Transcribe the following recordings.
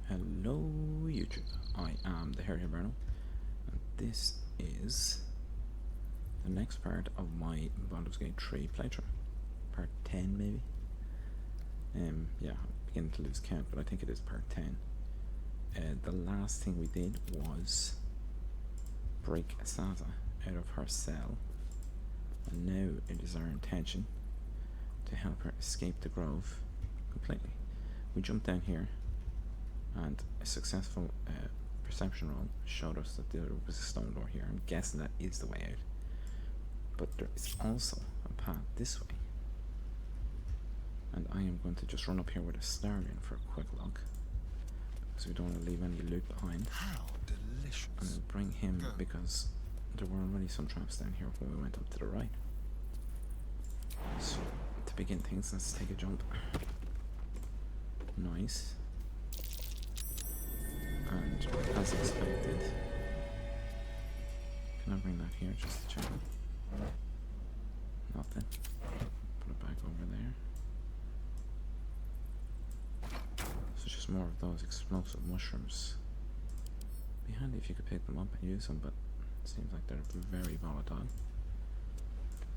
Hello YouTube, I am the Harry Hiberno, and this is the next part of my Baldur's Gate 3 playthrough. Part 10 maybe? Yeah, I'm beginning to lose count, but I think it is part 10. The last thing we did was break Sazza out of her cell, and now it is our intention to help her escape the grove completely. We jumped down here and a successful perception roll showed us that there was a stone door here. I'm guessing that is the way out, but there is also a path this way, and I am going to just run up here with a Starlion for a quick look because we don't want to leave any loot behind. How delicious. And I'll bring him because there were already some traps down here when we went up to the right. So to begin things, let's take a jump. Nice. And as expected, can I bring that here just to check? Nothing. Put it back over there. So just more of those explosive mushrooms. Be handy if you could pick them up and use them, but it seems like they're very volatile.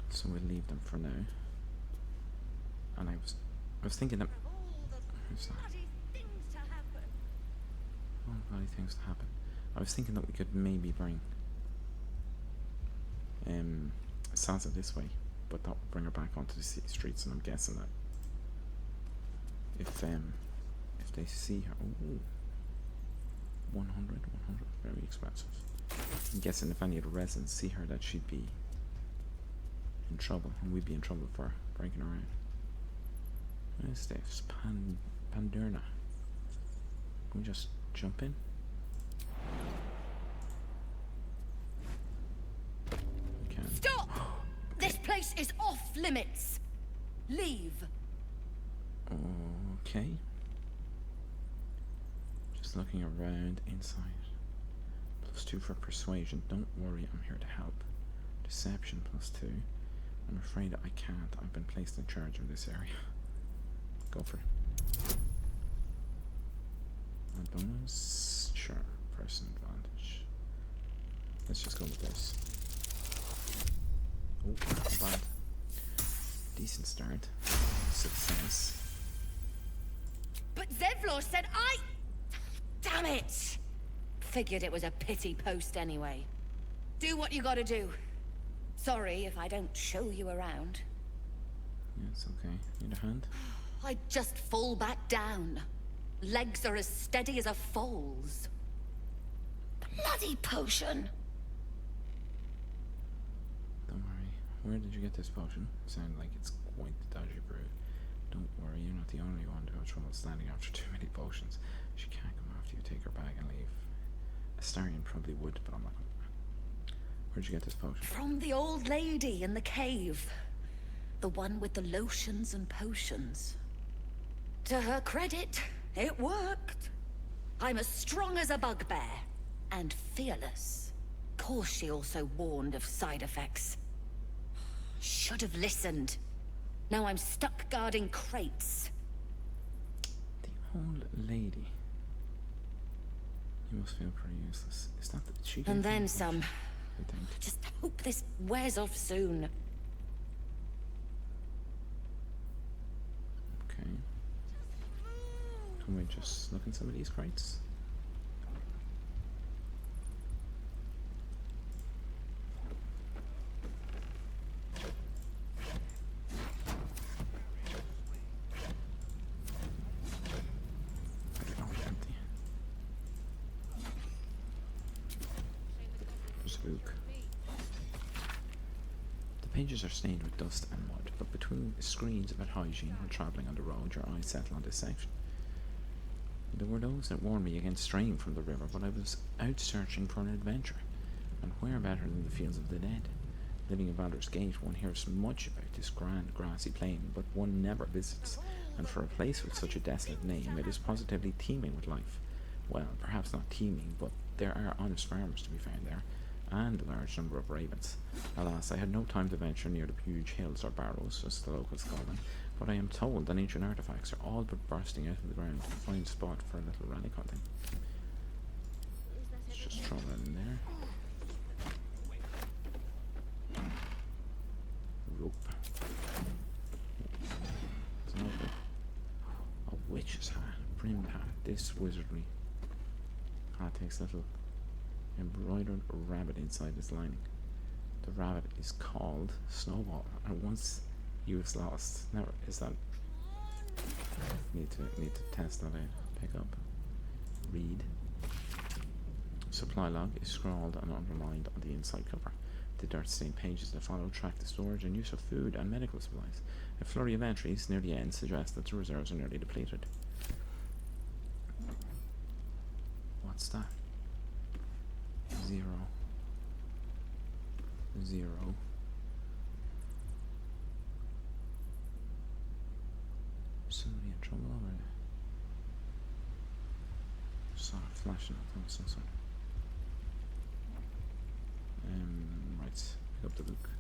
So we'll leave them for now. And I was thinking that. Who's that? Bloody things to happen. I was thinking that we could maybe bring Sazza this way, but that would bring her back onto the streets, and I'm guessing that if they see her, ooh, 100, very expensive. I'm guessing if any of the residents see her, that she'd be in trouble, and we'd be in trouble for breaking her out. Where's this? Pandurna. Can we just jump in? We can. Stop! This place is off limits. Leave. Okay. Just looking around inside. +2 for persuasion. Don't worry, I'm here to help. Deception +2. I'm afraid I can't. I've been placed in charge of this area. Go for it. A bonus? Sure. Person advantage. Let's just go with this. Oh, not bad. Decent start. Success. But Zevlor said Damn it! Figured it was a pity post anyway. Do what you gotta do. Sorry if I don't show you around. Yeah, it's okay. Need a hand? I'd just fall back down. Legs are as steady as a foal's. Bloody potion! Don't worry. Where did you get this potion? Sound like it's quite the dodgy brew. Don't worry, you're not the only one to have trouble standing after too many potions. She can't come after you. Take her bag and leave. Astarion probably would, but I'm not gonna. Where'd you get this potion? From the old lady in the cave. The one with the lotions and potions. To her credit, it worked. I'm as strong as a bugbear. And fearless. Course she also warned of side effects. Should have listened. Now I'm stuck guarding crates. The old lady. You must feel pretty useless. Is that the she? And then some. I think. Just hope this wears off soon. Okay. Can we just look in some of these crates? Empty. There's a book. The pages are stained with dust and mud, but between screens about hygiene when travelling on the road, your eyes settle on this section. There were those that warned me against straying from the river, but I was out searching for an adventure, and where better than the fields of the dead? Living in Baldur's Gate, one hears much about this grand grassy plain, but one never visits, and for a place with such a desolate name, it is positively teeming with life. Well, perhaps not teeming, but there are honest farmers to be found there, and a large number of ravens. Alas, I had no time to venture near the huge hills or barrows, as the locals call them, But I am told that ancient artifacts are all but bursting out of the ground. A fine spot for a little relic hunting. Let's just throw that in there. Rope. It's not good. A witch's hat. Brimmed hat. This wizardry hat takes a little embroidered rabbit inside its lining. The rabbit is called Snowball, and once you've lost, never is that. Need to test that out. Pick up. Read. Supply log is scrawled and underlined on the inside cover. The dirt-stained pages that follow track the storage and use of food and medical supplies. A flurry of entries near the end suggests that the reserves are nearly depleted. What's that? 0. 0. Somebody in trouble over there. Saw it flashing up on some sort. Right, pick up the book.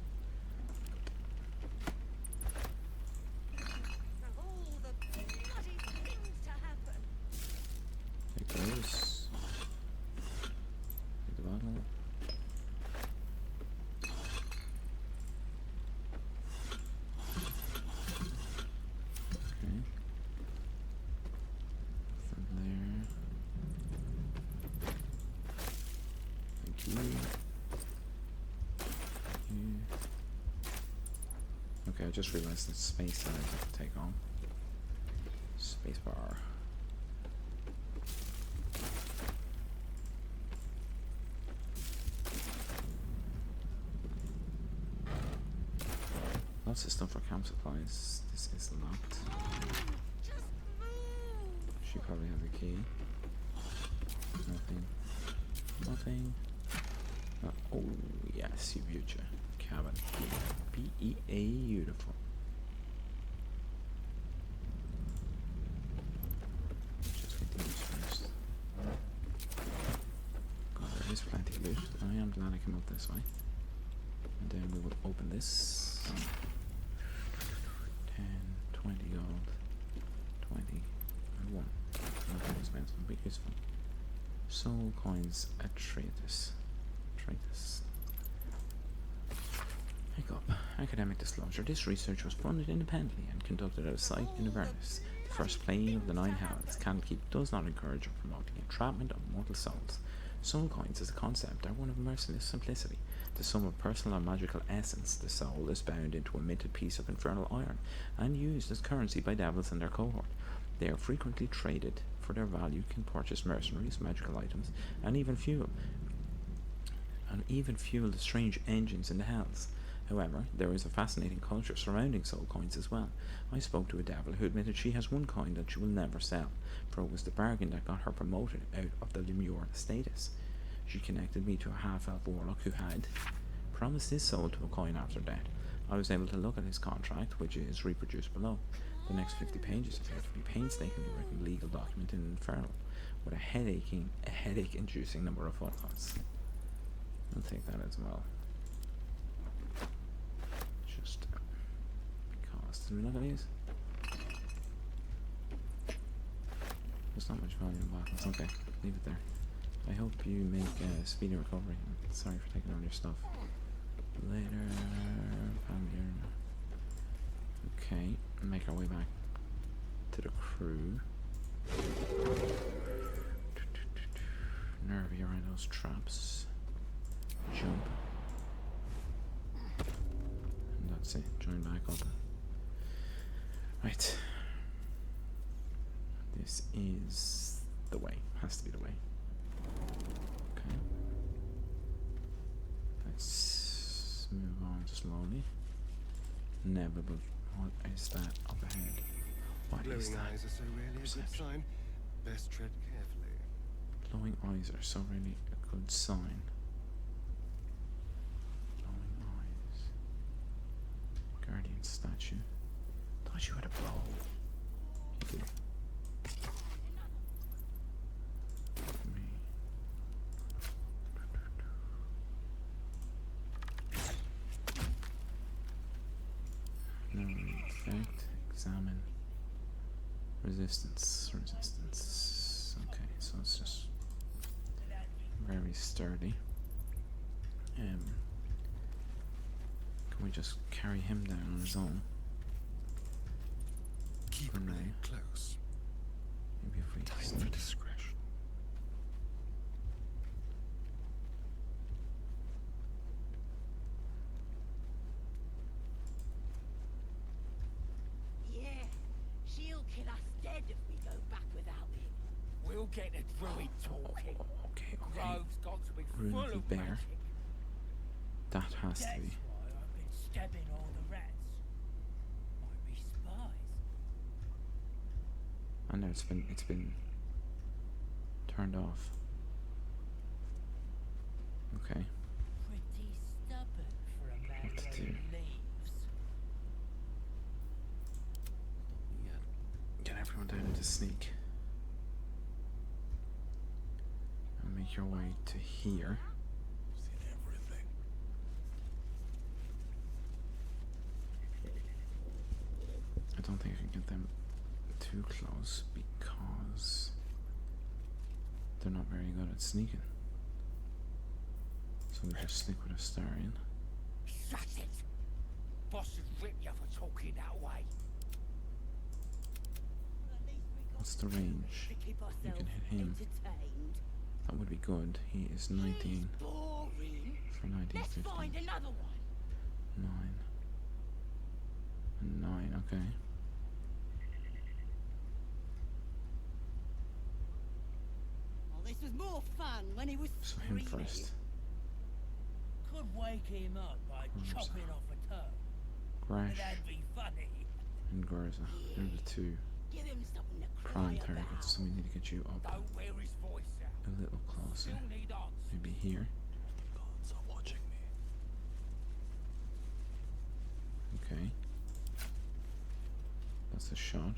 Of all the bloody things to happen. Take those. Take the bottle. Okay. From there. Thank you. Okay, I just realized the space that I have to take on. Space bar. Lots of stuff for camp supplies. This is locked. Just move. She probably has a key. Nothing. Nothing. Oh, yes, you future. Cabin. Beautiful. Just get these first. God, there is plenty of loot. I am glad I came up this way. And then we will open this. 10, 20 gold. 20, and 1. Nothing expensive, but useful. Soul coins at Tratus. Pick up. Academic disclosure. This research was funded independently and conducted at a site in Avernus, the first plane of the Nine Hells. Candlekeep does not encourage or promote the entrapment of mortal souls. Soul coins as a concept are one of merciless simplicity. The sum of personal and magical essence, the soul is bound into a minted piece of infernal iron and used as currency by devils and their cohort. They are frequently traded for their value, can purchase mercenaries, magical items, and even fuel the strange engines in the hells. However, there is a fascinating culture surrounding soul coins as well. I spoke to a devil who admitted she has one coin that she will never sell, for it was the bargain that got her promoted out of the Lemure status. She connected me to a half-elf warlock who had promised his soul to a coin after death. I was able to look at his contract, which is reproduced below. The next 50 pages appear to be painstakingly written legal document in Infernal, with a headache-inducing number of footnotes. I'll take that as well. Just because. Did we look at these? There's not much value in bottles. Okay, leave it there. I hope you make a speedy recovery. Sorry for taking all your stuff. Later. Okay, make our way back to the crew. Nervy around those traps. Jump. And that's it. Join back up. Right. This is the way. Has to be the way. Okay. Let's move on slowly. Never, but what is that up ahead? What is Glowing that? eyes are so really a good sign. Best tread carefully. Glowing eyes are so really a good sign. Glowing eyes. Guardian statue. Thought you had a bow. You do. Me. No effect examine. Resistance. Okay, so it's just very sturdy. Can we just carry him down on his own? Keep For now. playing close. Maybe if we Time for discretion. Yeah, she'll kill us dead if we go back without him. We'll get a druid talking. Okay. Grove's got to be Rune full of the of bear. magic. That has to That's be. why I've been stabbing all the rats. Might be spies. I know it's been turned off. Okay. Pretty stubborn for a man What to wearing do? leaves. Get everyone down into sneak. And make your way to here. Seen everything. I don't think I can get them too close because they're not very good at sneaking. So we just stick with a Astarion. Shut it! Boss would rip you for talking that way. At least we got What's the range? To keep You ourselves can hit him. entertained. That would be good. He is 19 Boring. for 19, Let's 15. find another one. 9. And 9, okay. Well, this was more fun when he was So him screaming. first. could wake him up by chopping off a toe. Grash That'd be funny. and Garza. They're the two Give him something to cry prime about. targets. So we need to get you up Don't wear his voice out. a little closer. Still need answers. Maybe here. Gods are watching me. Okay. That's a shot.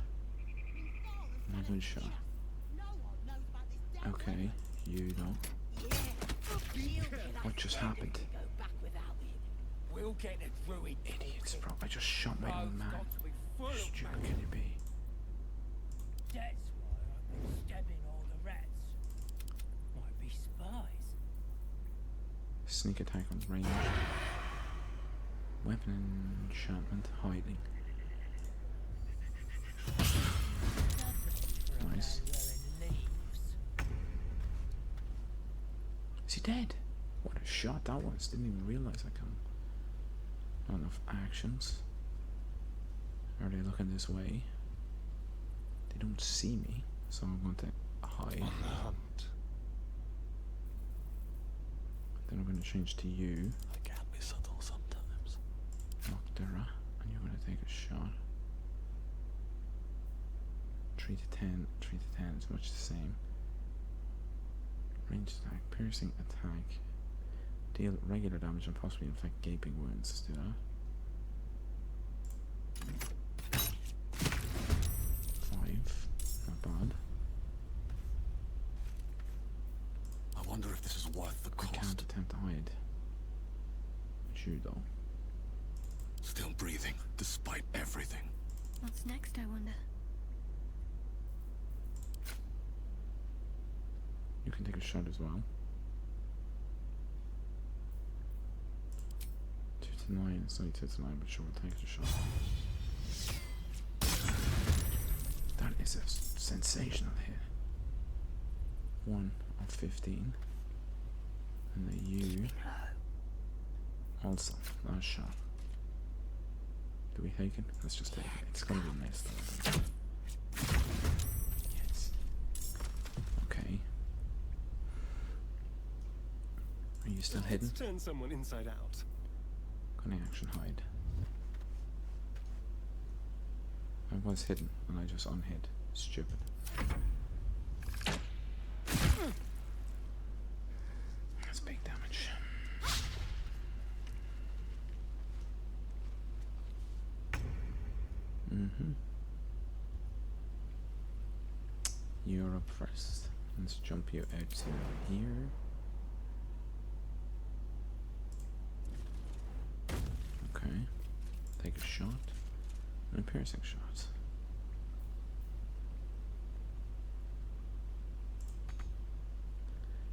And a good shot. No one knows about this damn Okay. You don't. Yeah. She'll kill us What just dead if happened? we go back without him. We'll get a druid Idiots, talking. bro. I just shot my own Grove's man. got to be full How of stupid magic. can you be? That's why I've been stabbing all the rats. Might be spies. Sneak attack on range. Weapon enchantment hiding. Stubborn for a Nice. man wearing leaves. Is he dead? What a shot that was. Didn't even realize I can. Not enough actions. Are they looking this way? They don't see me, so I'm going to hide. On the hunt. Then I'm going to change to you, I can't be subtle sometimes. Noctera, and you're going to take a shot. 3 to 10, 3 to 10 is much the same. Range attack, piercing attack. Deal regular damage and possibly inflict gaping wounds. Let's do that. 5, not bad. I wonder if this is worth the I can't cost. attempt to hide. You though. Still breathing, despite everything. What's next, I wonder? You can take a shot as well. 2 to 9, it's only 2 to 9, but sure, we'll take a shot. That is a sensational hit. 1 of 15. And then you also, last shot. Do we take it? Let's just take it. It's gonna be missed though. Yes. Okay. Are you still hidden? Let's turn someone inside out. Can I action hide? I was hidden and I just unhid. Stupid. That's big damage. You're up first. Let's jump you out to here. Okay. Take a shot. And a piercing shot.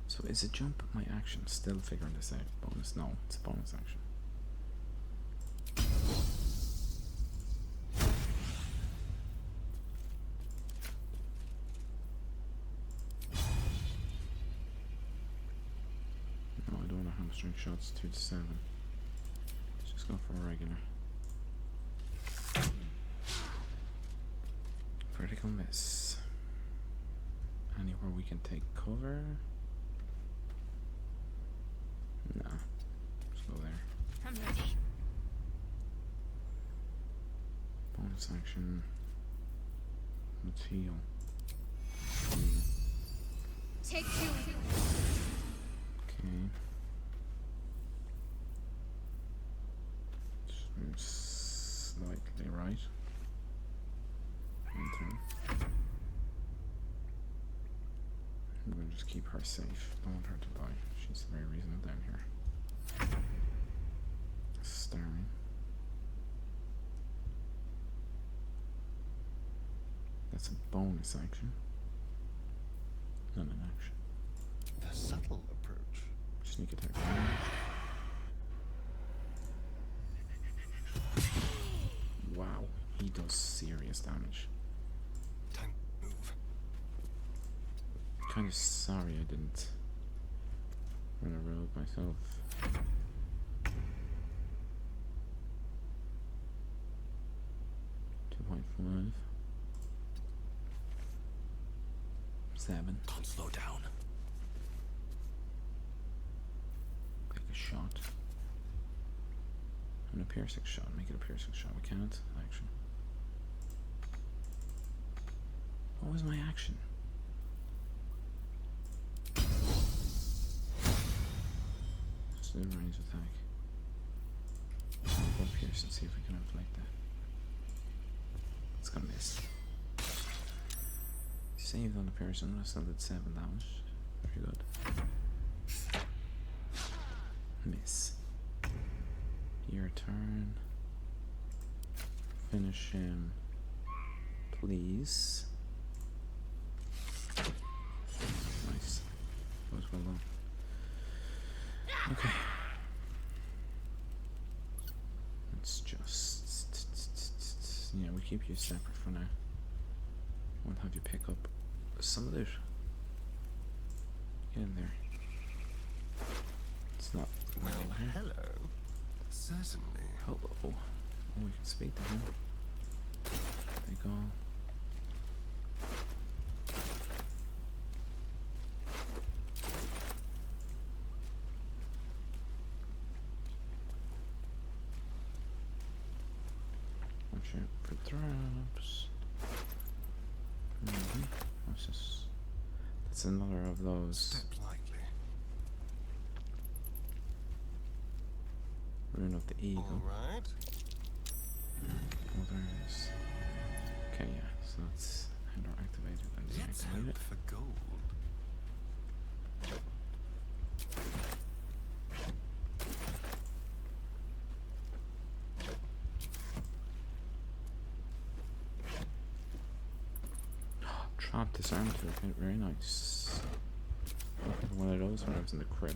So is a jump my action? Still figuring this out. Bonus? No, it's a bonus action. No, I don't want to hamstring shots. 2 to 7. Let's just go for a regular. Critical miss. Anywhere we can take cover? Nah. Just go there. I'm ready. Bonus action. Let's heal. Take 2. Okay. Just move slightly right. Enter. I'm gonna just keep her safe. Don't want her to die. She's the very reason I'm down here. Starring. That's a bonus action. Not an action. The subtle approach. Sneak attack. Wow, he does serious damage. Time to move. Kind of sorry I didn't run a rogue myself. .5 7. Can't slow down. Take a shot. And a piercing shot. Make it a piercing shot. We can't. Action. What was my action? Just do a range attack. Go pierce and see if we can inflict that. It's gonna miss. Saved on the person. I still did 7 damage. Very good. Miss. Your turn. Finish him. Please. Nice. That was well done. Okay. Let's just... Yeah, we keep you separate for now. We'll have you pick up some of it. Get in there. It's not Well, here. hello. Certainly. Hello. Oh, we can speak to him. Take all. Watch out for traps. What's this? That's another of those. Step lightly. Rune of the Eagle. All right. Others. Okay, yeah, so that's handle activated and Let's deactivate hope it. for gold. Trap disarmed toolkit, very nice. Looking for one of those when I was in the crib.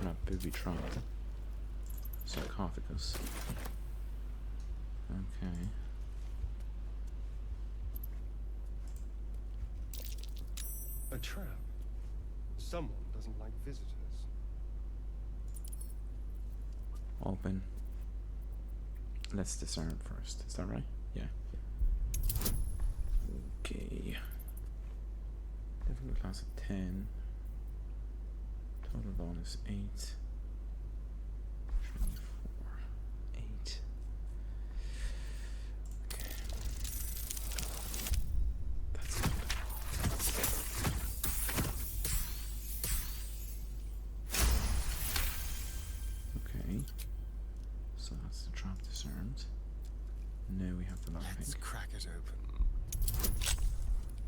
We're not booby trapped. Sarcophagus. Okay. A trap. Someone doesn't like visitors. Open. Let's disarm first. Is that right? Yeah. Okay. Difficult class of 10. Total bonus 8. 24. 8. Okay. That's good. Okay. So that's the trap disarmed. Now we have the lockpick. Let's crack it open.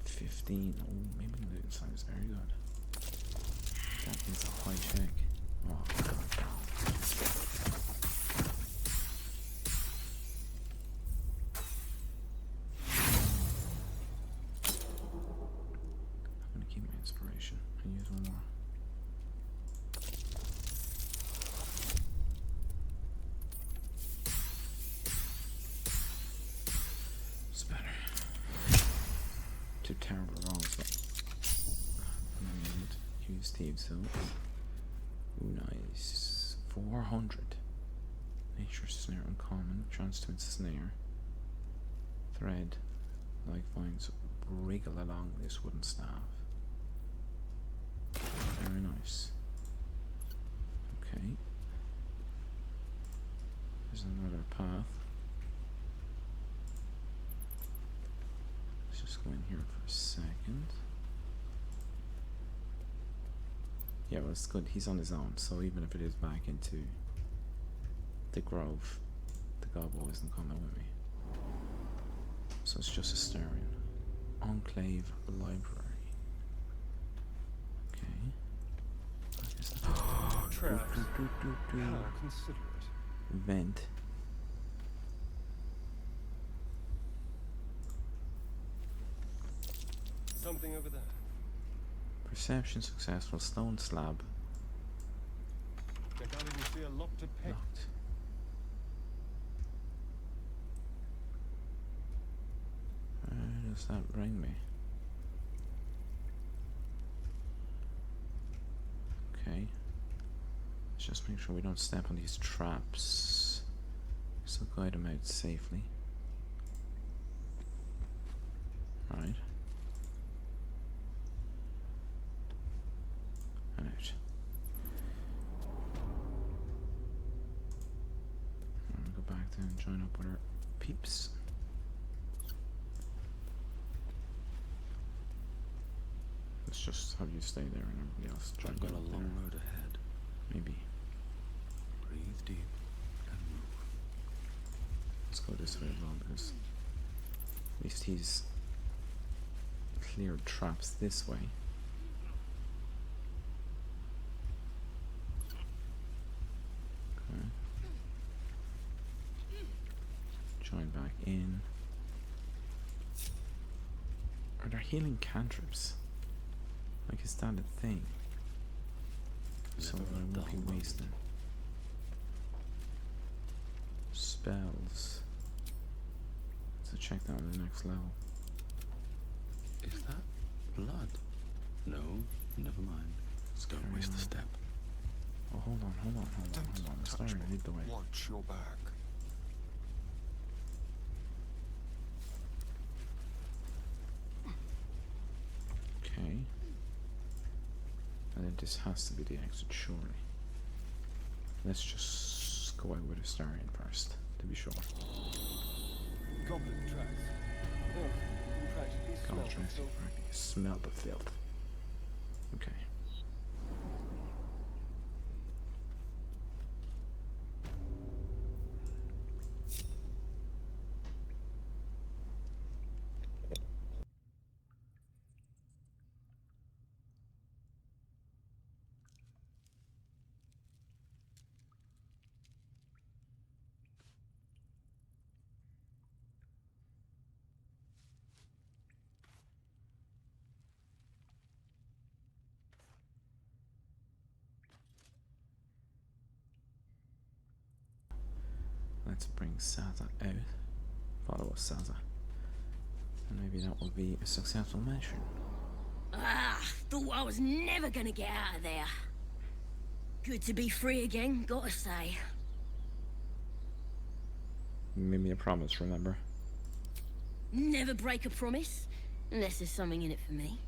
15. Oh, maybe the loot side is very good. That is a high check. Oh, God. It's better. Two terrible rolls, but use thieves so. Ooh, nice. 400. Nature snare uncommon. Chance to ensnare. Thread. Like vines wriggle along this wooden staff. Very nice. Okay. There's another path. Let's just go in here for a second. Yeah, well, it's good. He's on his own, so even if it is back into the grove, the Goblin isn't coming with me. So it's just a staring. Enclave Library. Okay. Traps. How considerate. Vent. Something over there. Perception successful. Stone slab. I can't even see a lock to pick. Locked. Where does that bring me? Okay. Let's just make sure we don't step on these traps. So guide them out safely. Right. And out. I'm gonna go back there and join up with our peeps. Let's just have you stay there and everybody else join I've got up a long there. road ahead. Maybe. Breathe deep and move. Let's go this way as well because at least he's cleared traps this way. Okay. Join back in. Are there healing cantrips? Like, is that a thing? So Never I a won't dull be moment. wasting. Spells. So check that on the next level. Is that blood? No, never mind. Let's go Carry waste on. a step. Oh, hold on. Don't It's touch starting me. to lead the way. Watch your back. Okay. And then this has to be the exit, surely. Let's just go out with a Starian first, to be sure. Goblin tracks. Oh, practically smell Contrast, the filth. smell the filth. Okay. Let's bring Sazza out. Follow us, Sazza. And maybe that will be a successful mission. Ah, thought I was never gonna get out of there. Good to be free again, gotta say. You made me a promise, remember? Never break a promise, unless there's something in it for me.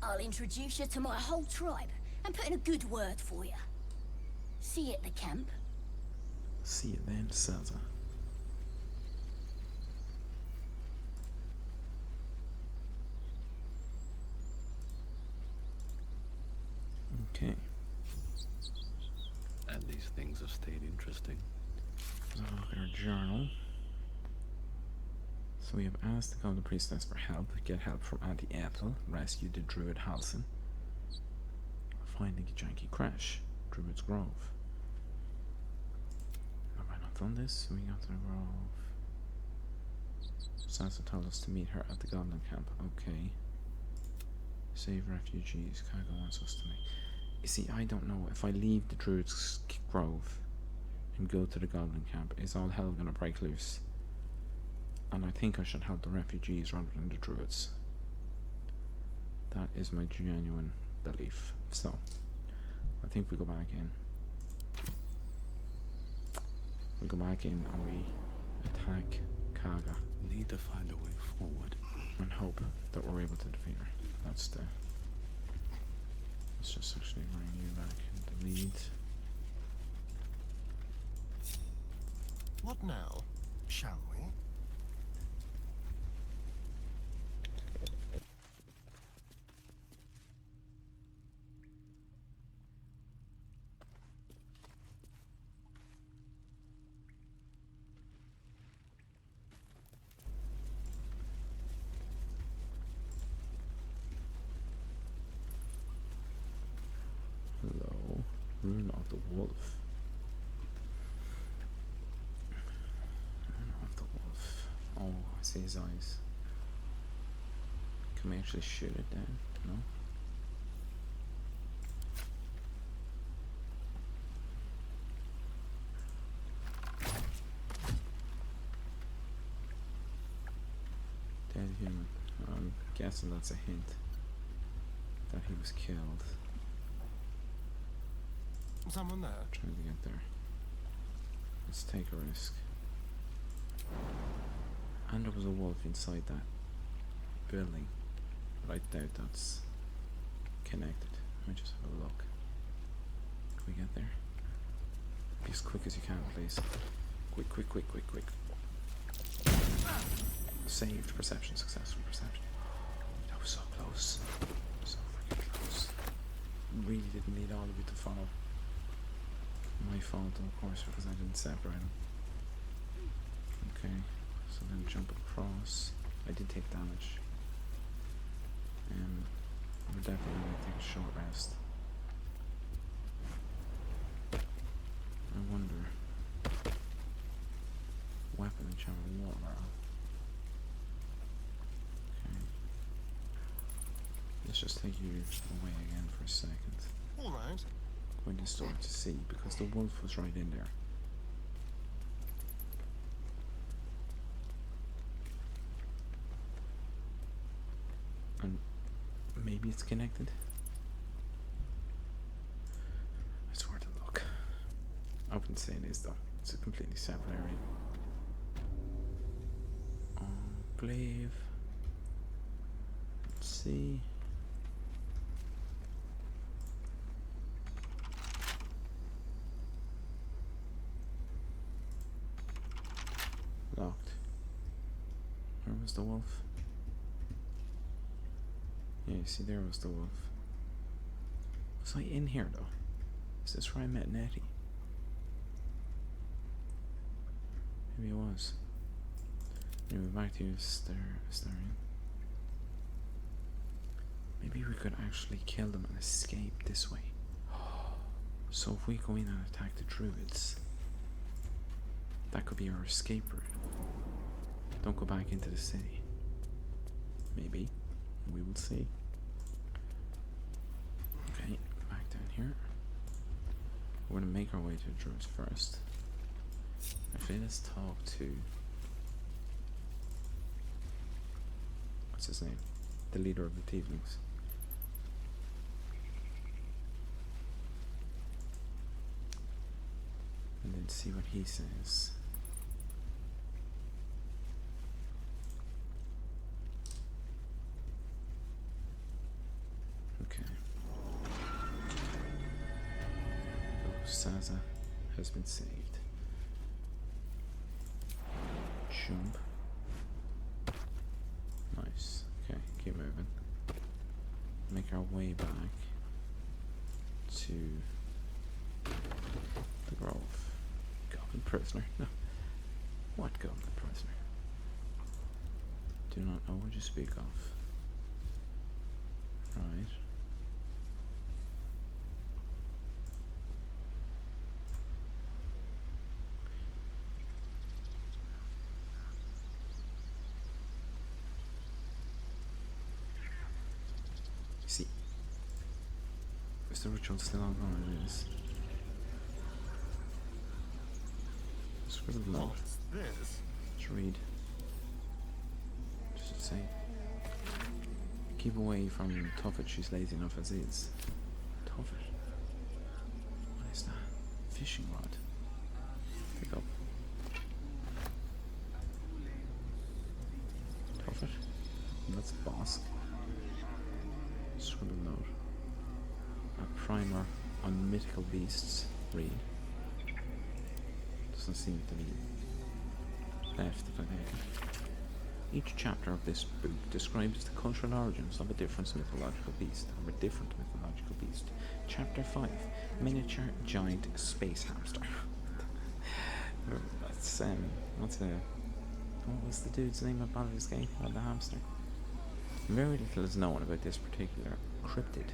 I'll introduce you to my whole tribe and put in a good word for you. See you at the camp. See you then, Sazza. Okay. And these things have stayed interesting. Let's have a look at our journal. So we have asked the Goblin Priestess for help, get help from Auntie Ethel, rescue the Druid Halsin, find the janky crash, Druid's Grove. Have I not done this? We got to the Grove. Sazza told us to meet her at the Goblin camp. Okay. Save refugees. Kaga wants us to make. You see, I don't know. If I leave the Druid's Grove and go to the Goblin camp, is all hell gonna break loose? And I think I should help the refugees rather than the druids. That is my genuine belief. So, I think we go back in. We go back in and we attack Kaga Need to find a way forward. and hope that we're able to defeat her. That's the... Let's just actually bring you back in the lead. What now? Shall we? Hello, Rune of the Wolf. Rune of the Wolf. Oh, I see his eyes. Can we actually shoot it down? No? Dead human. I'm guessing that's a hint that he was killed. Someone there? Trying to get there. Let's take a risk. And there was a wolf inside that building, but I doubt that's connected. Let me just have a look. Can we get there? Be as quick as you can, please. Quick, quick, quick, quick, quick. Saved. Perception. Successful perception. That was so close. So freaking close. Really didn't need all of you to follow. My fault, of course, because I didn't separate them. Okay, so then jump across. I did take damage. We're definitely going to take a short rest. I wonder. Weapon and channel water barrel. Okay. Let's just take you away again for a second. All right. Going to start to see because the wolf was right in there. And maybe it's connected. It's worth a look. I wouldn't say it is though. It's a completely separate area. Enclave. Let's see. Locked. Where was the wolf? Yeah, you see there was the wolf. Was I in here though? Is this where I met Nettie? Maybe it was. Anyway, back to Astarion. Maybe we could actually kill them and escape this way. So if we go in and attack the druids, that could be our escape route. Don't go back into the city. Maybe. We will see. Okay, back down here. We're gonna make our way to the druids first. Actually, let's talk to... What's his name? The leader of the Tieflings. And then see what he says. Okay. So Sazza has been saved. Jump. Nice. Okay, keep moving. Make our way back to the grove. Goblin prisoner. No. What goblin prisoner? Do not know what you speak of. Right. See, is the ritual still ongoing? It is. It's for the blood. What's this? Let's read. say. Keep away from Tuffet, she's lazy enough as is. Tuffet? What is that? Fishing rod. Pick up. Tuffet? That's boss. Scribble note. A primer on mythical beasts. Read. Doesn't seem to be left if I think. Each chapter of this book describes the cultural origins of a different mythological beast, or a different mythological beast. Chapter 5, Miniature Giant Space Hamster. That's, what was the dude's name of Baldur's Gate? About the hamster? Very little is known about this particular cryptid,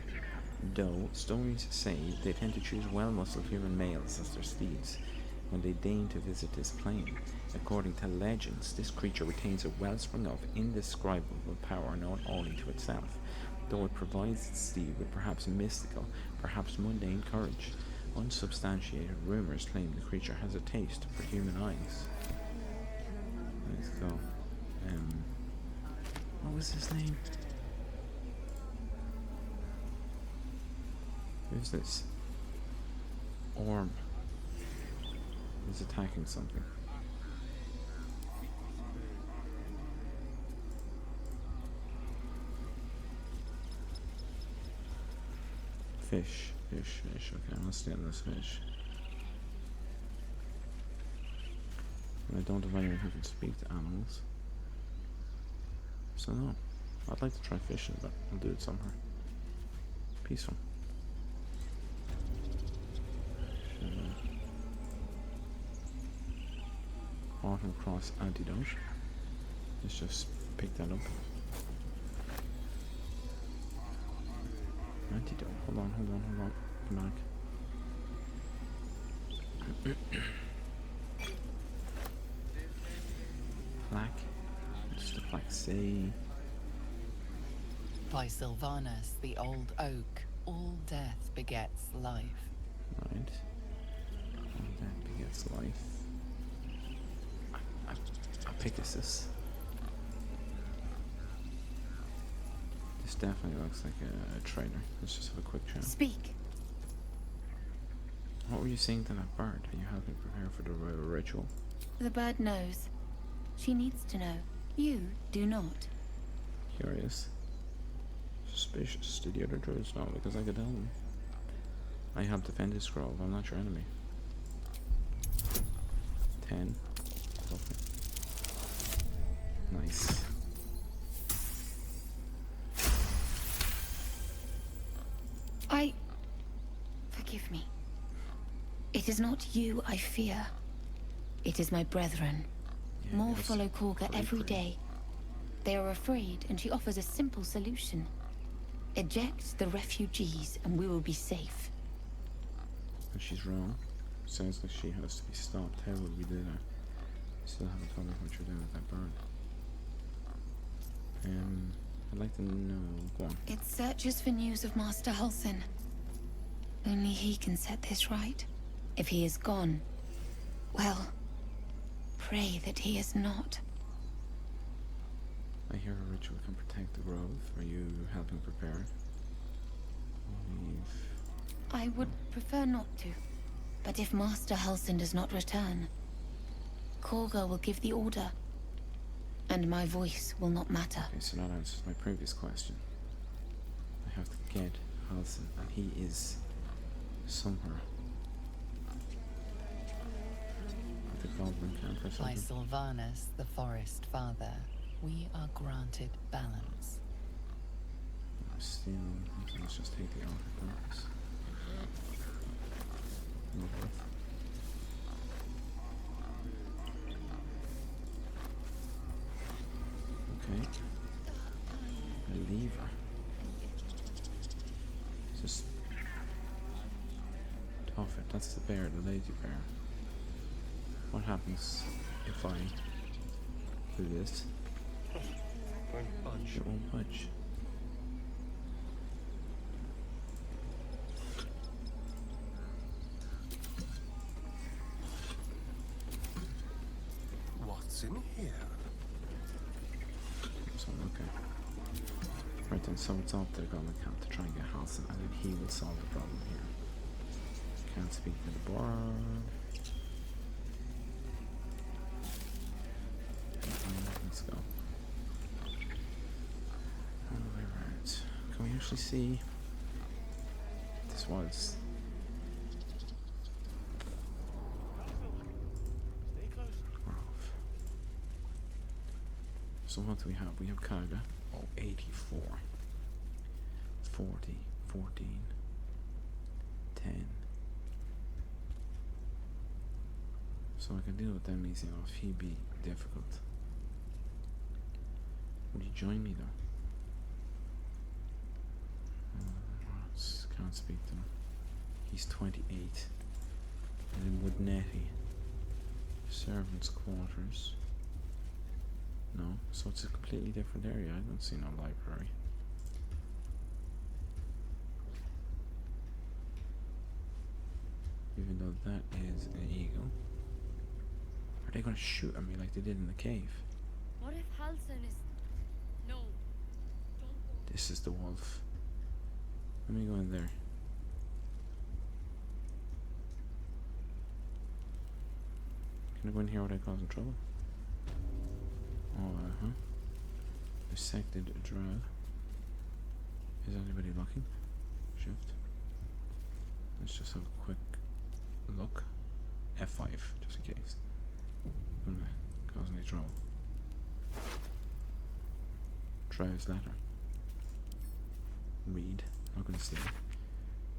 though stories say they tend to choose well-muscled human males as their steeds when they deign to visit this plane. According to legends, this creature retains a wellspring of indescribable power known only to itself, though it provides its steed with perhaps mystical, perhaps mundane courage. Unsubstantiated rumors claim the creature has a taste for human eyes. Let's go. What was his name? Who's this? Orm. He's attacking something. Fish. Okay, I'm gonna stay on this fish. And I don't have anyone who can speak to animals. So no. I'd like to try fishing, but I'll do it somewhere peaceful. Autumn Cross Antidote. Let's just pick that up. Antidote. Hold on. Come back. Black. Just a black sea. By Sylvanus, the old oak, all death begets life. Right. All death begets life. I'll pick this. This definitely looks like a trainer. Let's just have a quick chat. Speak. What were you saying to that bird? Are you helping prepare for the ritual? The bird knows. She needs to know. You do not. Curious. Suspicious. Did the other druids know? Because I could tell them. I helped defend this grove. I'm not your enemy. 10. Lovely. Nice. Forgive me. It is not you I fear. It is my brethren. Yeah, More yes. follow Korga every Bravery. day. They are afraid, and she offers a simple solution. Eject the refugees, and we will be safe. And she's wrong. Sounds like she has to be stopped. How would we do that? Still haven't told me what you're doing with that bird. I'd like to know. Go on. It searches for news of Master Halsin. Only he can set this right. If he is gone, well, pray that he is not. I hear a ritual can protect the grove. Are you helping prepare it? I would prefer not to. But if Master Halsin does not return, Korga will give the order. And my voice will not matter. Okay, so that answers my previous question. I have to get Halsin, and he is somewhere. At the Goblin camp or By something. Sylvanus, the forest father, we are granted balance. Still, let's just take the outer darkness. No worth. Okay. A lever. Just tough it. That's the bear, the lazy bear. What happens if I do this? Won't budge. It won't budge. What's in here? Someone Okay. Right then, so it's up to the Goblin camp to try and get Halson, and then he will solve the problem here. Can't speak to the board. Let's go. All the way around. Can we actually see? This was. We're off. So what do we have? We have Kaga. Oh, 84. 40. 14. 10. So I can deal with them easy enough. He'd be difficult. Would he join me though? Can't speak to him. He's 28. And then would Nettie. Servants' quarters. No, so it's a completely different area. I don't see no library. Even though that is an eagle. Are they going to shoot at me like they did in the cave? What if Halson is... No. Don't go. This is the wolf. Let me go in there. Can I go in here without causing trouble? Oh, Dissected drug. Is anybody looking? Shift. Let's just have a quick look. F5, just in case. Don't cause any trouble. Drow's letter. Read. Not gonna see it.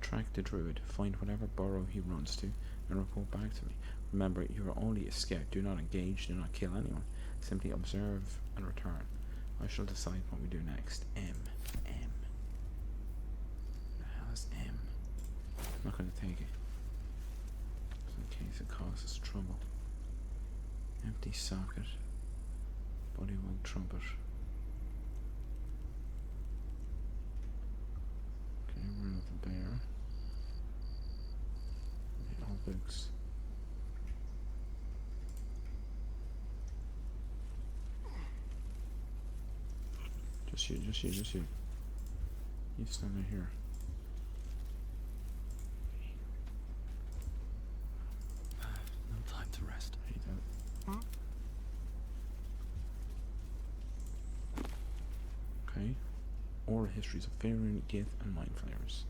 Track the druid. Find whatever burrow he runs to and report back to me. Remember, you are only a scout. Do not engage. Do not kill anyone. Simply observe and return. I shall decide what we do next. M. The hell is M? I'm not gonna take it. Just in case it causes trouble. Empty socket. Bodywog trumpet. Okay, run of the bear. Okay, all books. Just you. You stand right here. No time to rest. I hate that. Okay. Oral histories of Faerun, Gith, and Mind Flayers.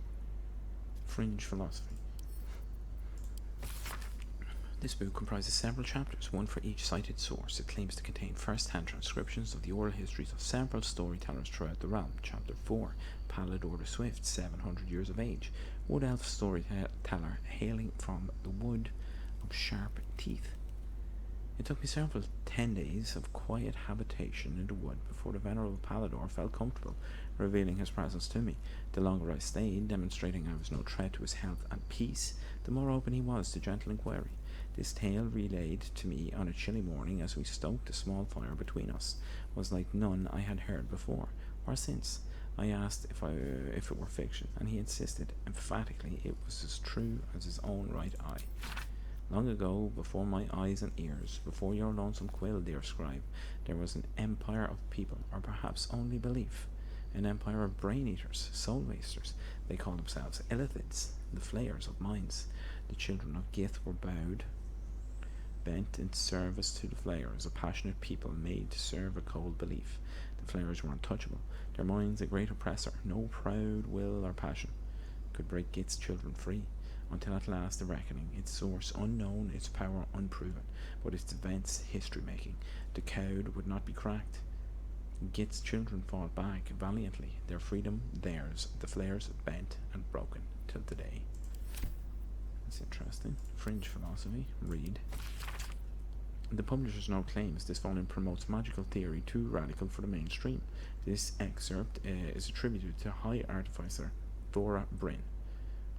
Fringe philosophy. This book comprises several chapters, one for each cited source. It claims to contain first-hand transcriptions of the oral histories of several storytellers throughout the realm. Chapter 4, Baldur the Swift, 700 years of age. Wood elf storyteller hailing from the wood of sharp teeth. It took me several 10 days of quiet habitation in the wood before the venerable Baldur felt comfortable, revealing his presence to me. The longer I stayed, demonstrating I was no threat to his health and peace, the more open he was to gentle inquiry. This tale, relayed to me on a chilly morning as we stoked a small fire between us, was like none I had heard before or since. I asked if it were fiction, and he insisted emphatically it was as true as his own right eye. Long ago, before my eyes and ears, before your lonesome quill, dear scribe, there was an empire of people, or perhaps only belief, an empire of brain-eaters, soul-wasters. They called themselves Illithids, the flayers of minds. The children of Gith were bent in service to the flayers, a passionate people made to serve a cold belief. The flayers were untouchable, their minds a great oppressor. No proud will or passion could break Gith's children free, until at last the reckoning, its source unknown, its power unproven, but its events history-making. The code would not be cracked. Gith's children fought back valiantly, their freedom theirs, the flayers bent and broken till today. That's interesting. Fringe philosophy. Read. The publisher's note claims this volume promotes magical theory too radical for the mainstream. This excerpt is attributed to High Artificer Thora Bryn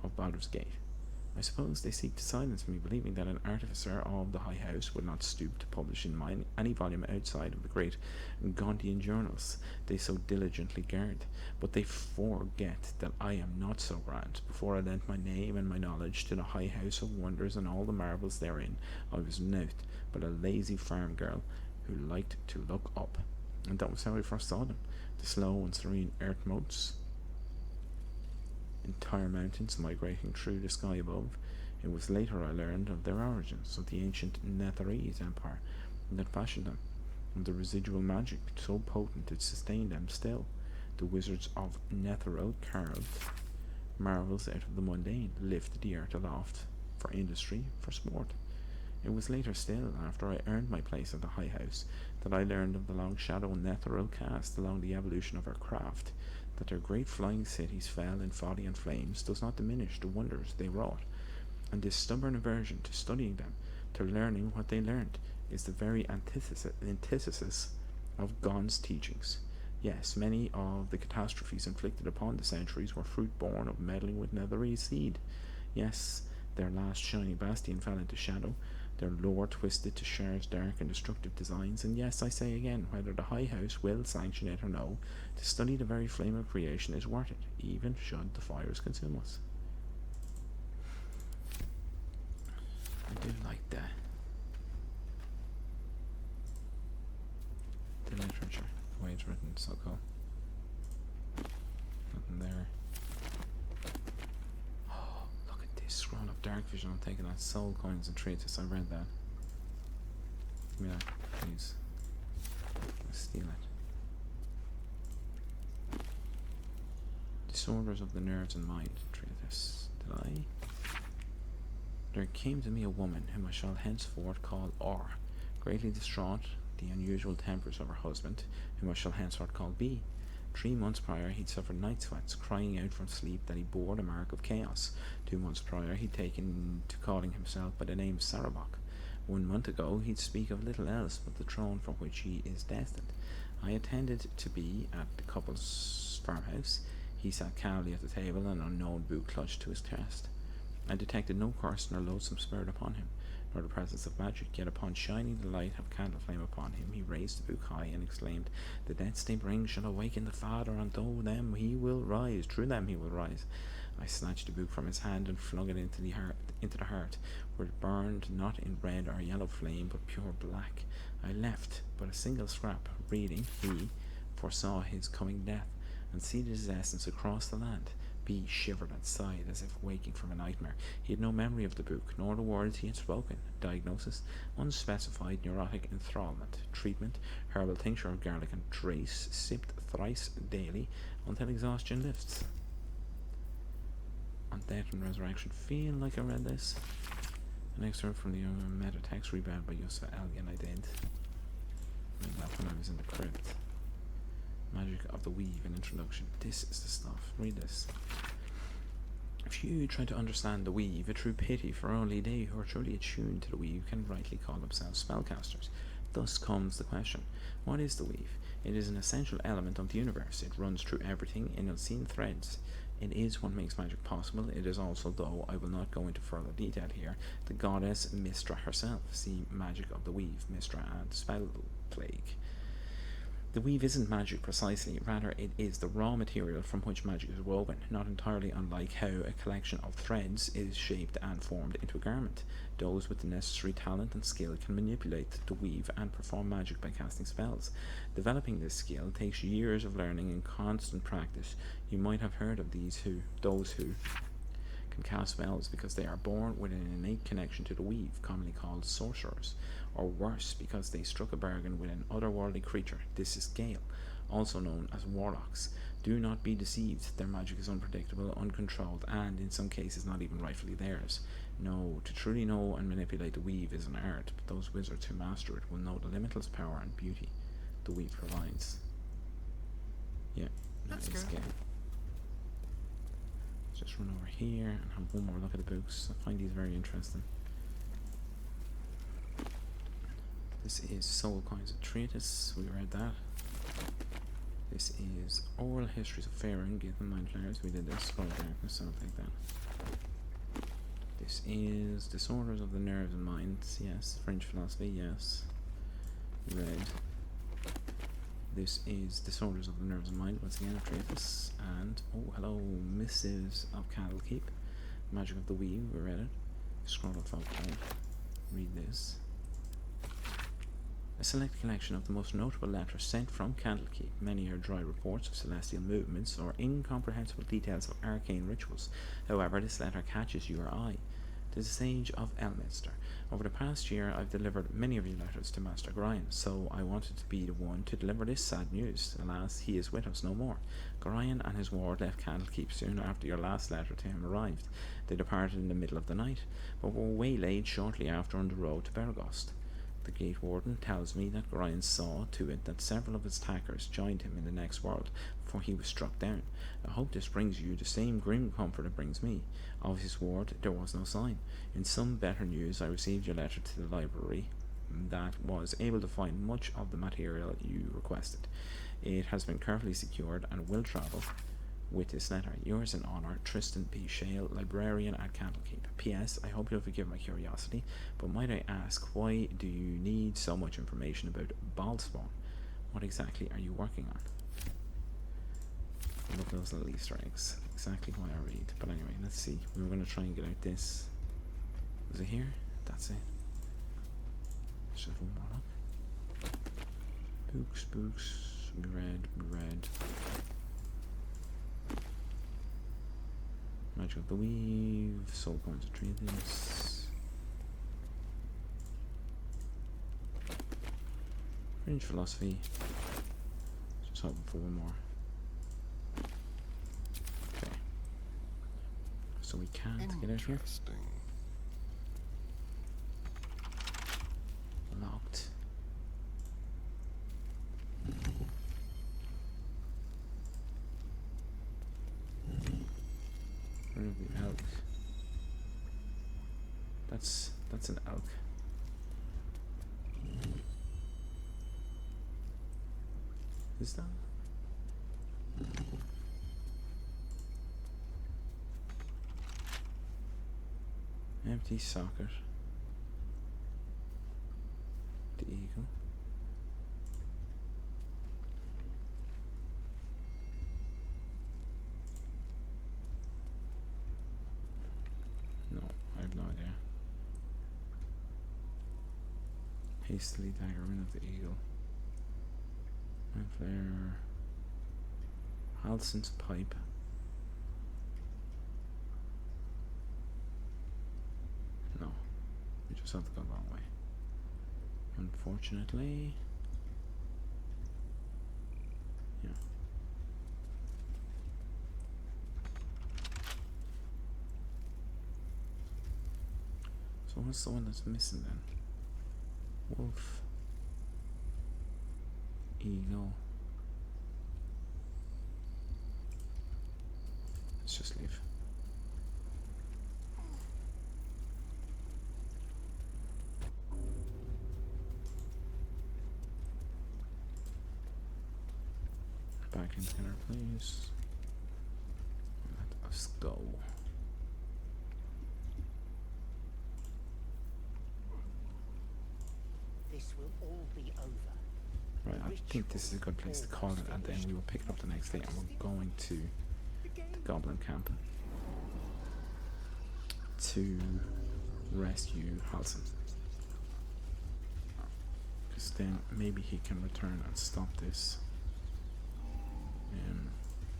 of Baldur's Gate. I suppose they seek to silence me, believing that an artificer of the High House would not stoop to publish in mine any volume outside of the great Gondian journals they so diligently guard. But they forget that I am not so grand. Before I lent my name and my knowledge to the High House of Wonders and all the marvels therein, I was nought but a lazy farm girl who liked to look up. And that was how I first saw them. The slow and serene earth motes, entire mountains migrating through the sky above. It was later I learned of their origins, of the ancient Netherese Empire that fashioned them, and the residual magic so potent it sustained them still. The wizards of Netherode carved marvels out of the mundane, lifted the earth aloft for industry, for sport. It was later still, after I earned my place at the High House, that I learned of the long shadow Netherode cast along the evolution of our craft. That their great flying cities fell in folly and flames does not diminish the wonders they wrought, and this stubborn aversion to studying them, to learning what they learned, is the very antithesis of Gon's teachings. Yes, many of the catastrophes inflicted upon the centuries were fruit born of meddling with Netherese seed. Yes, their last shining bastion fell into shadow, their lore twisted to Shar's dark and destructive designs, and yes, I say again, whether the High House will sanction it or no, to study the very flame of creation is worth it, even should the fires consume us. I do like the literature, the way it's written, it's so cool. Nothing there. Oh, look at this, scrolling up Dark Vision, I'm taking that Soul Coins and Treatise, I read that. Give me that, please. Let's steal it. Disorders of the Nerves and Mind, Treatise. Did I? There came to me a woman whom I shall henceforth call Or, greatly distraught the unusual tempers of her husband, whom I shall henceforth call B. 3 months prior he'd suffered night sweats, crying out from sleep that he bore the mark of chaos. 2 months prior he'd taken to calling himself by the name Sarabok. 1 month ago he'd speak of little else but the throne for which he is destined. I attended to be at the couple's farmhouse. He sat calmly at the table, an unknown book clutched to his chest. I detected no curse nor loathsome spirit upon him, nor the presence of magic, yet upon shining the light of candle flame upon him, he raised the book high and exclaimed, "The death's deep ring shall awaken the Father, and through them he will rise. Through them he will rise." I snatched the book from his hand and flung it into the heart, where it burned not in red or yellow flame, but pure black. I left but a single scrap, reading, "He foresaw his coming death, and seeded his essence across the land." B shivered and sighed as if waking from a nightmare. He had no memory of the book, nor the words he had spoken. Diagnosis: unspecified neurotic enthrallment. Treatment: herbal tincture of garlic and trace, sipped thrice daily until exhaustion lifts. On Death and Resurrection. Feel like I read this. An excerpt from the meta text rebound by Yusuf Elgin. I did. Read that when I was in the crypt. Magic of the Weave, an introduction. This is the stuff. Read this. If you try to understand the Weave, a true pity, for only they who are truly attuned to the Weave can rightly call themselves spellcasters. Thus comes the question: what is the Weave? It is an essential element of the universe. It runs through everything in unseen threads. It is what makes magic possible. It is also, though I will not go into further detail here, the goddess Mistra herself. See Magic of the Weave, Mistra and Spell Plague. The weave isn't magic precisely, rather it is the raw material from which magic is woven, not entirely unlike how a collection of threads is shaped and formed into a garment. Those with the necessary talent and skill can manipulate the weave and perform magic by casting spells. Developing this skill takes years of learning and constant practice. You might have heard of those who can cast spells because they are born with an innate connection to the weave, commonly called sorcerers, or worse, because they struck a bargain with an otherworldly creature. This is Gale, also known as warlocks. Do not be deceived, their magic is unpredictable, uncontrolled, and in some cases not even rightfully theirs. No, to truly know and manipulate the weave is an art, but those wizards who master it will know the limitless power and beauty the weave provides. Yeah, that is Gale. Just run over here and have one more look at the books. I find these very interesting. This is Soul Coins and Treatise. We read that. This is Oral Histories of Faerun, Gith and Mind Flayers. We did this. Scroll Darkness, so I'll take that. This is Disorders of the Nerves and Minds. Yes. French Philosophy. Yes. Read. This is Disorders of the Nerves and Mind, once again, a Treatise. And, oh, hello, Missives of Candlekeep. Magic of the Weave, we read it. Scroll of Folklore. Read this. A select collection of the most notable letters sent from Candlekeep. Many are dry reports of celestial movements or incomprehensible details of arcane rituals. However, this letter catches your eye. To the Sage of Elminster. Over the past year, I've delivered many of your letters to Master Gorion, so I wanted to be the one to deliver this sad news. Alas, he is with us no more. Gorion and his ward left Candlekeep soon after your last letter to him arrived. They departed in the middle of the night, but were waylaid shortly after on the road to Bergost. The gate warden tells me that Gorion saw to it that several of his attackers joined him in the next world before he was struck down. I hope this brings you the same grim comfort it brings me. Of his ward there was no sign. In some better news, I received your letter to the library that was able to find much of the material you requested. It has been carefully secured and will travel with this letter. Yours in honour, Tristan P. Shale, librarian at Candlekeep. P.S. I hope you'll forgive my curiosity, but might I ask, why do you need so much information about Baldspawn? What exactly are you working on? Look at those little Easter eggs. Exactly what I read. But anyway, let's see. We were going to try and get out this. Was it here? That's it. Let's just have one more look. Books. We read. Magic of the Weave, Soul Points of Treatise, Fringe Philosophy. Just hoping for one more. Okay. So we can't get out here. Locked. Where are the elk? That's an elk. Is that? Empty socket. The eagle. No, I have no idea. Hastily dagger of the eagle. And flare. Halson's pipe. No, we just have to go the wrong way. Unfortunately. Yeah. So what's the one that's missing then? Wolf. Eagle. Let's just leave. Back in our place. Let us go. This will all be over. Right, I think this is a good place to call it, and then we will pick it up the next day, and we're going to the Goblin camp to rescue Halson. Because then maybe he can return and stop this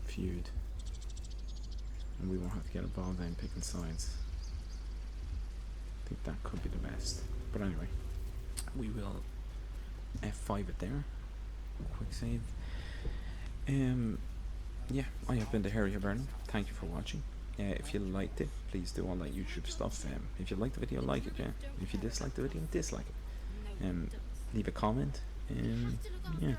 feud, and we won't have to get involved in picking sides. I think that could be the best. But anyway, we will F5 it there. Quick save. Yeah, I have been the Harry Hiberno. Thank you for watching. If you liked it, please do all that YouTube stuff. If you liked the video, like it. Yeah. If you disliked the video, dislike it. Leave a comment. Yeah.